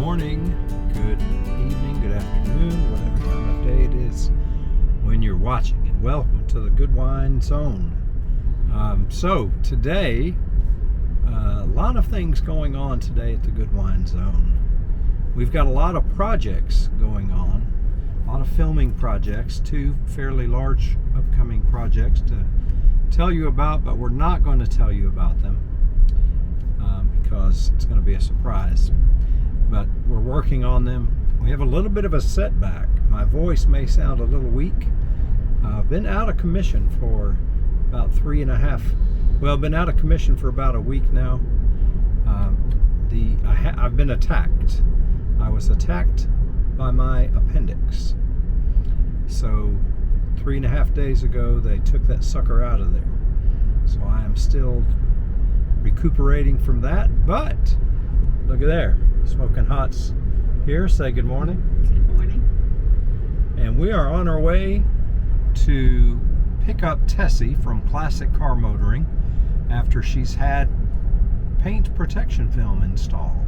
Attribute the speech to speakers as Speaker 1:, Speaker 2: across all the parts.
Speaker 1: morning, good evening, good afternoon, whatever time of day it is when you're watching, and welcome to the Good Wine Zone. So today, a lot of things going on today at the Good Wine Zone. We've got a lot of projects going on, a lot of filming projects, two fairly large upcoming projects to tell you about, but we're not going to tell you about them because it's going to be a surprise. But we're working on them. We have a little bit of a setback. My voice may sound a little weak. I've been out of commission for about been out of commission for about a week now. I've been attacked. I was attacked by my appendix. So 3.5 days ago, they took that sucker out of there. So I am still recuperating from that, but look at there. Smokin Hot's here. Say good morning.
Speaker 2: Good morning.
Speaker 1: And we are on our way to pick up Tessie from Classic Car Motoring after she's had paint protection film installed.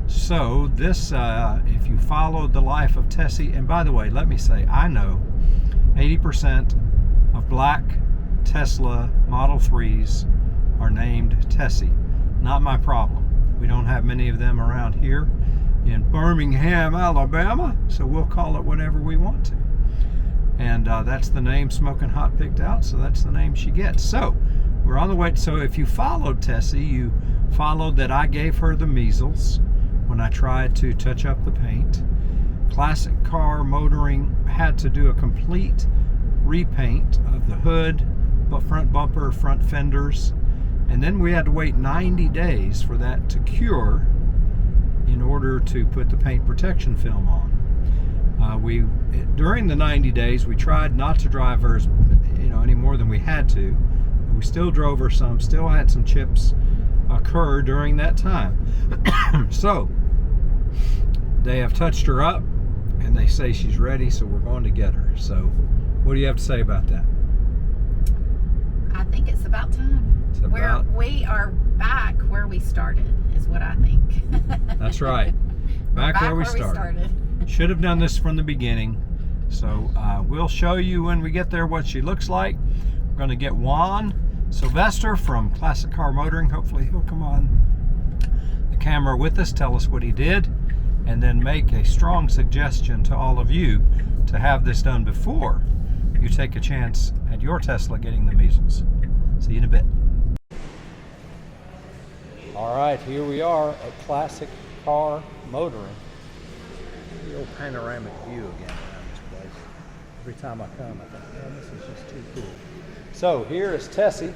Speaker 1: So this, if you followed the life of Tessie, and by the way, let me say, I know 80% of black Tesla Model 3s are named Tessie. Not my problem. We don't have many of them around here in Birmingham, Alabama, so we'll call it whatever we want to. And that's the name Smokin Hot picked out, so that's the name she gets. So we're on the way. So if you followed Tessie, you followed that I gave her the measles when I tried to touch up the paint. Classic Car Motoring had to do a complete repaint of the hood, front bumper, front fenders, and then we had to wait 90 days for that to cure in order to put the paint protection film on. During the 90 days, we tried not to drive her any more than we had to. We still drove her some, still had some chips occur during that time. So they have touched her up and they say she's ready, so we're going to get her. So what do you have to say about that?
Speaker 2: I think it's about time. We are back where we started, is what I think.
Speaker 1: That's right. Back where we started. Should have done this from the beginning. So we'll show you when we get there what she looks like. We're going to get Juan Sylvester from Classic Car Motoring. Hopefully he'll come on the camera with us, tell us what he did, and then make a strong suggestion to all of you to have this done before you take a chance at your Tesla getting the measles. See you in a bit. All right, here we are at Classic Car Motoring. The old panoramic view again around this place. Every time I come, I think, oh, this is just too cool. So here is Tessie,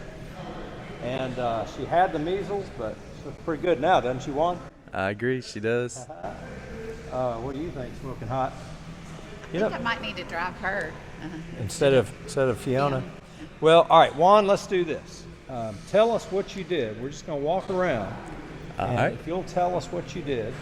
Speaker 1: and she had the measles, but she looks pretty good now, doesn't she, Juan?
Speaker 3: I agree, she does.
Speaker 1: What do you think, Smokin Hot?
Speaker 2: I think I might need to drive her.
Speaker 1: Instead of Fiona? Well, all right, Juan, let's do this. Tell us what you did. We're just going to walk around. And
Speaker 3: right.
Speaker 1: if you'll tell us what you did.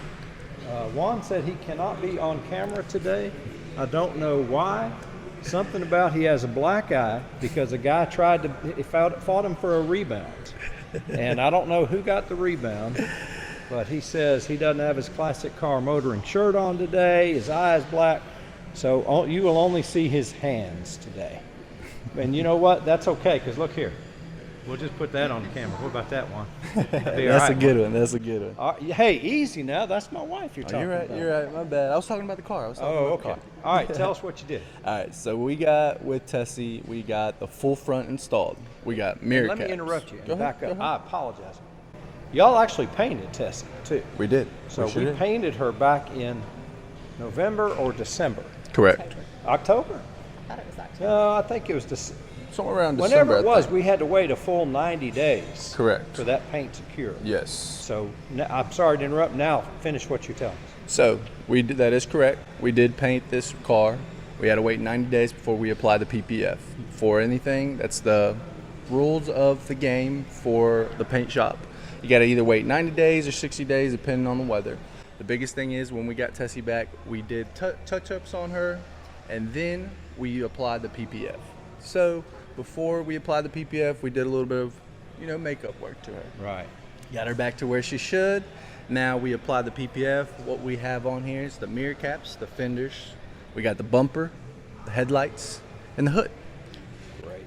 Speaker 1: Juan said he cannot be on camera today. I don't know why. Something about he has a black eye because a guy fought him for a rebound. And I don't know who got the rebound, but he says he doesn't have his Classic Car Motoring shirt on today. His eye is black. So you will only see his hands today. And you know what? That's okay, because look here. We'll just put that on the camera. What about that one?
Speaker 3: That's a good one. That's a good one.
Speaker 1: Hey, easy now. That's my wife you're talking about.
Speaker 3: You're right. My bad. I was talking about the car.
Speaker 1: Okay. All right, tell us what you did.
Speaker 3: All right, so we got with Tessie, we got the full front installed. We got mirror caps.
Speaker 1: Let me interrupt you and back up.
Speaker 3: Go ahead.
Speaker 1: I apologize. Y'all actually painted Tessie, too.
Speaker 3: We did.
Speaker 1: So we painted her back in November or December?
Speaker 3: Correct.
Speaker 1: October?
Speaker 2: I thought it was October.
Speaker 1: No, I think it was December.
Speaker 3: Somewhere around December.
Speaker 1: Whenever it was, we had to wait a full 90 days.
Speaker 3: Correct.
Speaker 1: For that paint to cure.
Speaker 3: Yes.
Speaker 1: So I'm sorry to interrupt. Now finish what you're telling us.
Speaker 3: So that is correct. We did paint this car. We had to wait 90 days before we applied the PPF. For anything, that's the rules of the game for the paint shop. You got to either wait 90 days or 60 days depending on the weather. The biggest thing is when we got Tessie back, we did touch-ups on her, and then we applied the PPF. So before we applied the PPF, we did a little bit of, makeup work to her.
Speaker 1: Right.
Speaker 3: Got her back to where she should. Now we apply the PPF. What we have on here is the mirror caps, the fenders. We got the bumper, the headlights, and the hood.
Speaker 1: Great.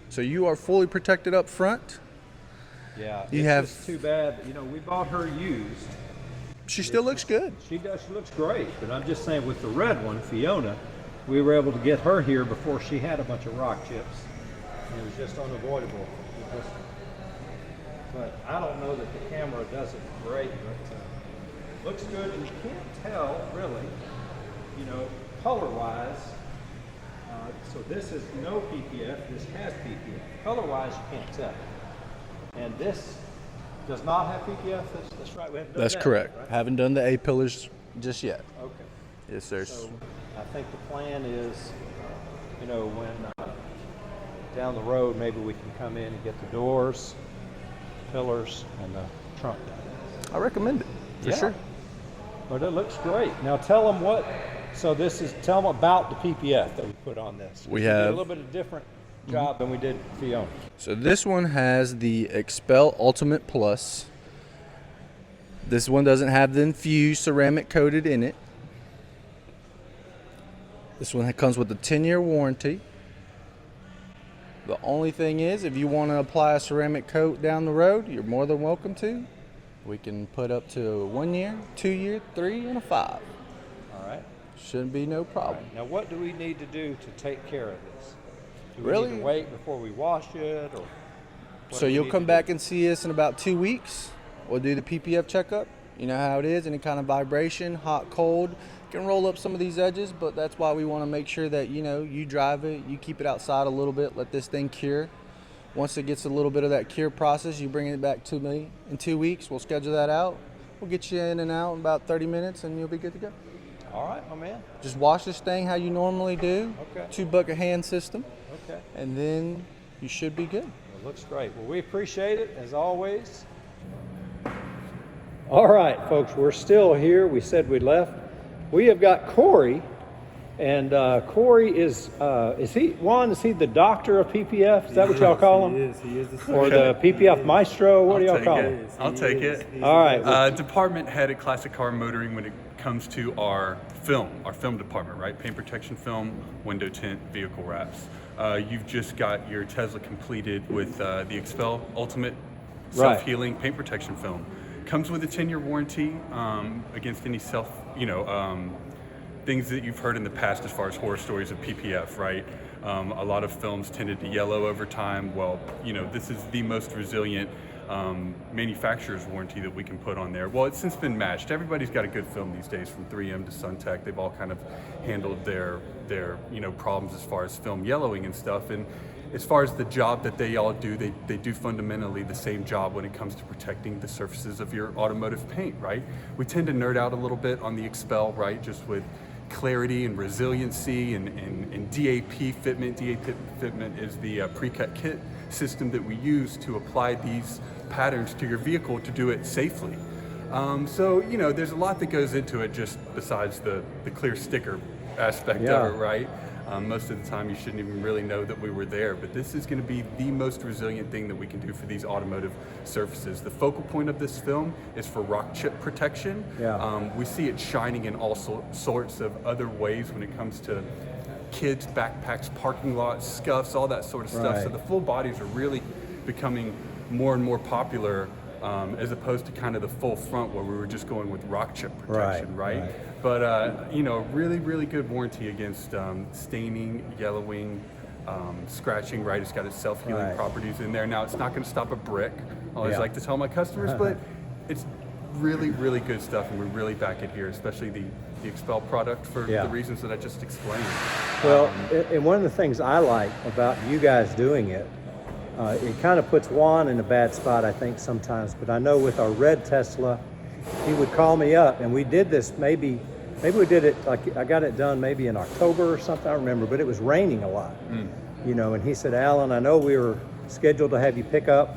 Speaker 3: So you are fully protected up front.
Speaker 1: Yeah,
Speaker 3: You
Speaker 1: it's
Speaker 3: have-
Speaker 1: just too bad. You know, we bought her used.
Speaker 3: She still looks good.
Speaker 1: She does. She looks great. But I'm just saying, with the red one, Fiona, we were able to get her here before she had a bunch of rock chips. And it was just unavoidable. It just- but I don't know that the camera does it great, but looks good, and you can't tell really, you know, color-wise. So this is no PPF. This has PPF. Color-wise, you can't tell. And this does not have PPF. That's right. We haven't done
Speaker 3: That's
Speaker 1: that,
Speaker 3: correct.
Speaker 1: right?
Speaker 3: Haven't done the A pillars just yet.
Speaker 1: Okay.
Speaker 3: Yes, sir.
Speaker 1: So I think the plan is, you know, when down the road, maybe we can come in and get the doors, pillars, and the trunk.
Speaker 3: I recommend it for
Speaker 1: Yeah.
Speaker 3: sure.
Speaker 1: But it looks great. Now tell them what. So tell them about the PPF that we put on this.
Speaker 3: We
Speaker 1: did
Speaker 3: have-
Speaker 1: a little bit of different job than we did Fiona.
Speaker 3: So this one has the XPEL Ultimate Plus. This one doesn't have the infused ceramic coated in it. This one comes with a 10-year warranty. The only thing is, if you want to apply a ceramic coat down the road, you're more than welcome to. We can put up to 1 year, 2 year, 3, and a 5.
Speaker 1: All right.
Speaker 3: Shouldn't be no problem.
Speaker 1: Now what do we need to do to take care of this? Do we
Speaker 3: Really?
Speaker 1: need to wait before we wash it, or? what
Speaker 3: So
Speaker 1: do we
Speaker 3: you'll
Speaker 1: need
Speaker 3: come
Speaker 1: to
Speaker 3: back
Speaker 1: do?
Speaker 3: and see us in about 2 weeks. We'll do the PPF checkup. You know how it is, any kind of vibration, hot, cold, can roll up some of these edges, but that's why we want to make sure that, you know, you drive it, you keep it outside a little bit, let this thing cure. Once it gets a little bit of that cure process, you bring it back to me in 2 weeks. We'll schedule that out. We'll get you in and out in about 30 minutes and you'll be good to go.
Speaker 1: All right, my man.
Speaker 3: Just wash this thing how you normally do.
Speaker 1: Okay.
Speaker 3: 2-bucket hand system.
Speaker 1: Okay.
Speaker 3: And then you should be good.
Speaker 1: It looks great. Well, we appreciate it, as always. All right, folks, we're still here. We said we left. We have got Cory, and Cory is he the doctor of PPF? Is that what y'all call him?
Speaker 4: He is the
Speaker 1: Or the PPF maestro? What do y'all call him?
Speaker 4: I'll take it.
Speaker 1: All right. well,
Speaker 4: Department head at Classic Car Motoring when it comes to our film department, right? Paint protection film, window tint, vehicle wraps. You've just got your Tesla completed with the XPEL Ultimate
Speaker 1: Right.
Speaker 4: Self-Healing Paint Protection Film. Comes with a 10-year warranty against any things that you've heard in the past as far as horror stories of PPF, right? A lot of films tended to yellow over time. Well, you know, this is the most resilient manufacturer's warranty that we can put on there. Well, it's since been matched. Everybody's got a good film these days, from 3M to Suntech. They've all kind of handled their problems as far as film yellowing and stuff. And as far as the job that they all do, they do fundamentally the same job when it comes to protecting the surfaces of your automotive paint, right? We tend to nerd out a little bit on the XPEL, right? Just with clarity and resiliency and DAP fitment. DAP fitment is the pre-cut kit system that we use to apply these patterns to your vehicle to do it safely. So, you know, there's a lot that goes into it just besides the clear sticker aspect
Speaker 1: Yeah.
Speaker 4: of it, right? Most of the time you shouldn't even really know that we were there, but this is going to be the most resilient thing that we can do for these automotive surfaces. The focal point of this film is for rock chip protection.
Speaker 1: Yeah.
Speaker 4: We see it shining in all sorts of other ways when it comes to kids, backpacks, parking lots, scuffs, all that sort of stuff.
Speaker 1: Right.
Speaker 4: So the full bodies are really becoming more and more popular, as opposed to kind of the full front where we were just going with rock chip protection, right? But you know, really, really good warranty against staining, yellowing, scratching, right? It's got its self-healing
Speaker 1: Right.
Speaker 4: properties in there. Now, it's not going to stop a brick. I always
Speaker 1: Yeah.
Speaker 4: like to tell my customers, but it's really, really good stuff, and we really back it here, especially the XPEL product for
Speaker 1: Yeah.
Speaker 4: the reasons that I just explained.
Speaker 1: Well, and one of the things I like about you guys doing it, it kind of puts Juan in a bad spot, I think, sometimes. But I know with our red Tesla, he would call me up, and we did this maybe we did it, like I got it done maybe in October or something, I don't remember, but it was raining a lot. You know, and he said, Alan, I know we were scheduled to have you pick up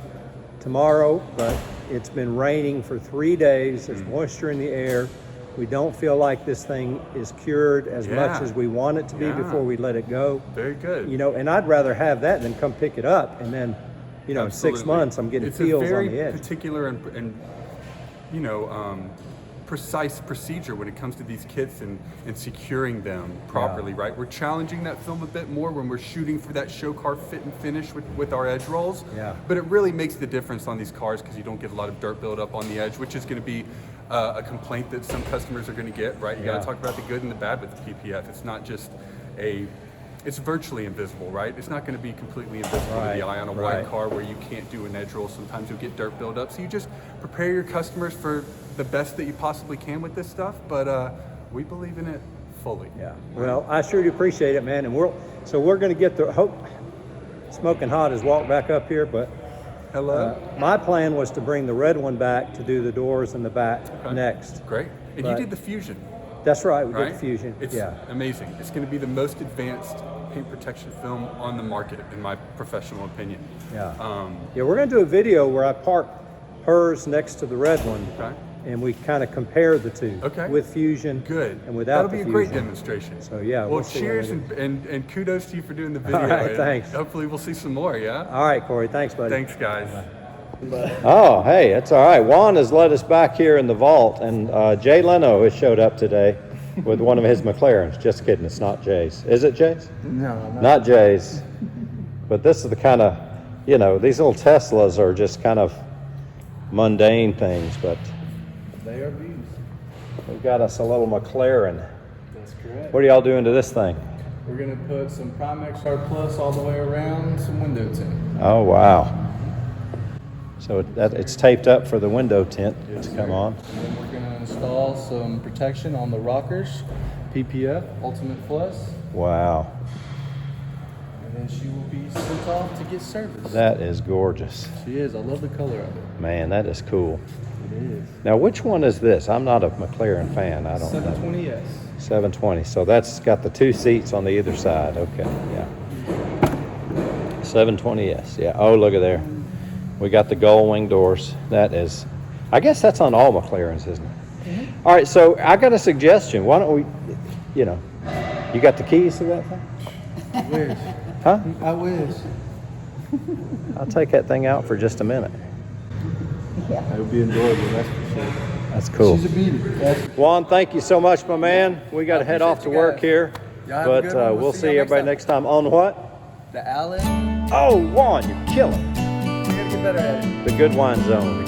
Speaker 1: tomorrow, but it's been raining for 3 days. There's moisture in the air. We don't feel like this thing is cured as much
Speaker 4: Yeah.
Speaker 1: as we want it to be
Speaker 4: Yeah.
Speaker 1: before we let it go.
Speaker 4: Very good.
Speaker 1: You know, and I'd rather have that than come pick it up and then you know, in 6
Speaker 4: Absolutely.
Speaker 1: months, I'm getting
Speaker 4: it's
Speaker 1: feels
Speaker 4: a very
Speaker 1: on the edge.
Speaker 4: particular and you know, precise procedure when it comes to these kits and securing them properly, right? We're challenging that film a bit more when we're shooting for that show car fit and finish with our edge rolls.
Speaker 1: Yeah.
Speaker 4: But it really makes the difference on these cars because you don't get a lot of dirt buildup on the edge, which is going to be a complaint that some customers are going to get, right? You got to talk about the good and the bad with the PPF. It's not just it's virtually invisible, right? It's not going to be completely invisible to the eye on a white car where you can't do an edge roll. Sometimes you'll get dirt buildup. So you just prepare your customers for the best that you possibly can with this stuff, but we believe in it fully.
Speaker 1: Yeah. Well, I sure do appreciate it, man. And we're going to get the Smokin Hot has walked back up here, but my plan was to bring the red one back to do the doors in the back next.
Speaker 4: Great. And you did the Fusion.
Speaker 1: That's right. We did the Fusion.
Speaker 4: It's amazing. It's going to be the most advanced paint protection film on the market, in my professional opinion.
Speaker 1: Yeah. We're going to do a video where I park hers next to the red one.
Speaker 4: Okay.
Speaker 1: And we kind of compare the two with Fusion and without the Fusion.
Speaker 4: That'll be a great demonstration.
Speaker 1: So yeah.
Speaker 4: Well, cheers and kudos to you for doing the video.
Speaker 1: All right, thanks.
Speaker 4: Hopefully we'll see some more, yeah?
Speaker 1: All right, Corey. Thanks, buddy.
Speaker 4: Thanks, guys.
Speaker 1: Oh, hey, it's all right. Juan has led us back here in the vault, and Jay Leno has showed up today with one of his McLarens. Just kidding, it's not Jay's. Is it Jay's?
Speaker 3: No,
Speaker 1: not Jay's. But this is the kind of, you know, these little Teslas are just kind of mundane things, but
Speaker 3: they are views.
Speaker 1: We've got us a little McLaren.
Speaker 3: That's correct.
Speaker 1: What are y'all doing to this thing?
Speaker 3: We're going to put some Primex R Plus all the way around, some window tint.
Speaker 1: Oh, wow. So it's taped up for the window tint to come on.
Speaker 3: And then we're going to install some protection on the rockers, PPF, Ultimate Plus.
Speaker 1: Wow.
Speaker 3: And then she will be sent off to get serviced.
Speaker 1: That is gorgeous.
Speaker 3: She is. I love the color of it.
Speaker 1: Man, that is cool.
Speaker 3: It is.
Speaker 1: Now, which one is this? I'm not a McLaren fan. I don't know.
Speaker 3: 720S.
Speaker 1: 720. So that's got the two seats on the either side. Okay, yeah. 720S. Yeah. Oh, look at there. We got the gull wing doors. That is, I guess that's on all McLarens, isn't it? Mm-hmm. All right, so I got a suggestion. Why don't we, you know, you got the keys to that thing?
Speaker 3: I wish.
Speaker 1: Huh?
Speaker 3: I wish.
Speaker 1: I'll take that thing out for just a minute.
Speaker 3: Yeah. It would be enjoyable, that's for sure.
Speaker 1: That's cool.
Speaker 3: She's a beauty.
Speaker 1: Juan, thank you so much, my man. We got to head off to work here,
Speaker 3: but
Speaker 1: we'll see everybody next time. On what?
Speaker 3: The Allen.
Speaker 1: Oh, Juan, you're killing.
Speaker 3: We gotta get better at it.
Speaker 1: The Good Wine Zone.